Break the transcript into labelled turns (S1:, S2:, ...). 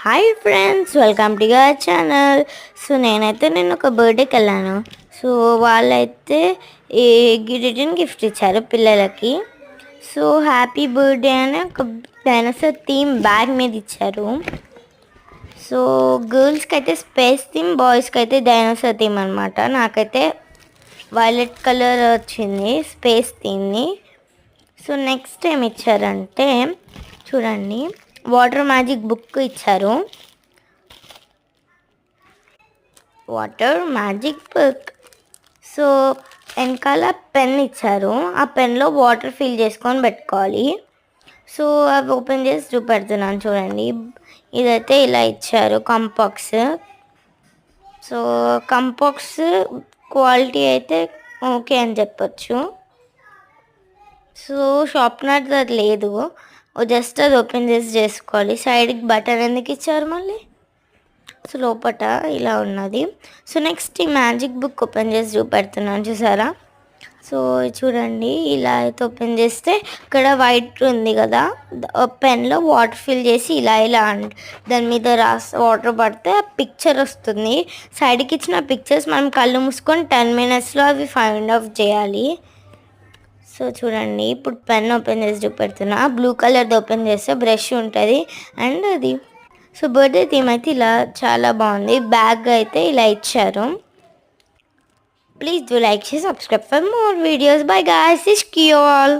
S1: Hi friends, welcome to your channel. So నేనైతే నేను ఒక బర్త్డేకి వెళ్ళాను. సో వాళ్ళైతే ఈ రిటర్న్ గిఫ్ట్ ఇచ్చారు పిల్లలకి. సో హ్యాపీ బర్త్డే అని ఒక డైనోసార్ థీమ్ బ్యాగ్ మీద ఇచ్చారు. సో గర్ల్స్కి అయితే స్పేస్ థీమ్, బాయ్స్కి అయితే డైనోసార్ థీమ్ అనమాట. నాకైతే వైలెట్ కలర్ వచ్చింది స్పేస్ థీమ్ని. సో నెక్స్ట్ ఏం ఇచ్చారంటే చూడండి, వాటర్ మ్యాజిక్ బుక్ ఇచ్చారు. Water magic book. సో వెనకాల పెన్ ఇచ్చారు. ఆ పెన్లో వాటర్ ఫిల్ చేసుకొని పెట్టుకోవాలి. సో అవి ఓపెన్ చేసి చూపెడుతున్నాను చూడండి. ఇదైతే ఇలా ఇచ్చారు కంపాక్స్. సో కంపాక్స్ క్వాలిటీ అయితే ఓకే అని చెప్పొచ్చు. సో షార్ప్నర్ అది లేదు, జస్ట్ అది ఓపెన్ చేసి చేసుకోవాలి. సైడ్కి బటన్ ఎందుకు ఇచ్చారు మళ్ళీ? సో లోపల ఇలా ఉన్నది. సో నెక్స్ట్ ఈ మ్యాజిక్ బుక్ ఓపెన్ చేసి చూపెడుతున్నాను, చూసారా? సో చూడండి, ఇలా అయితే ఓపెన్ చేస్తే ఇక్కడ వైట్ ఉంది కదా, పెన్లో వాటర్ ఫిల్ చేసి ఇలా దాని మీద వాటర్ పడితే ఆ పిక్చర్ వస్తుంది. సైడ్కి ఇచ్చిన పిక్చర్స్ మనం కళ్ళు మూసుకొని 10 minutesలో అవి ఫైండ్ అవుట్ చేయాలి. సో చూడండి, ఇప్పుడు పెన్ ఓపెన్ చేసి చూపెడుతున్నా. బ్లూ కలర్ది ఓపెన్ చేస్తే బ్రష్ ఉంటుంది అండ్ అది. సో బర్త్డే థీమ్ అయితే ఇలా చాలా బాగుంది. బ్యాగ్ అయితే ఇలా ఇచ్చారు. Please do like, share, subscribe for more videos. By guys, is you all.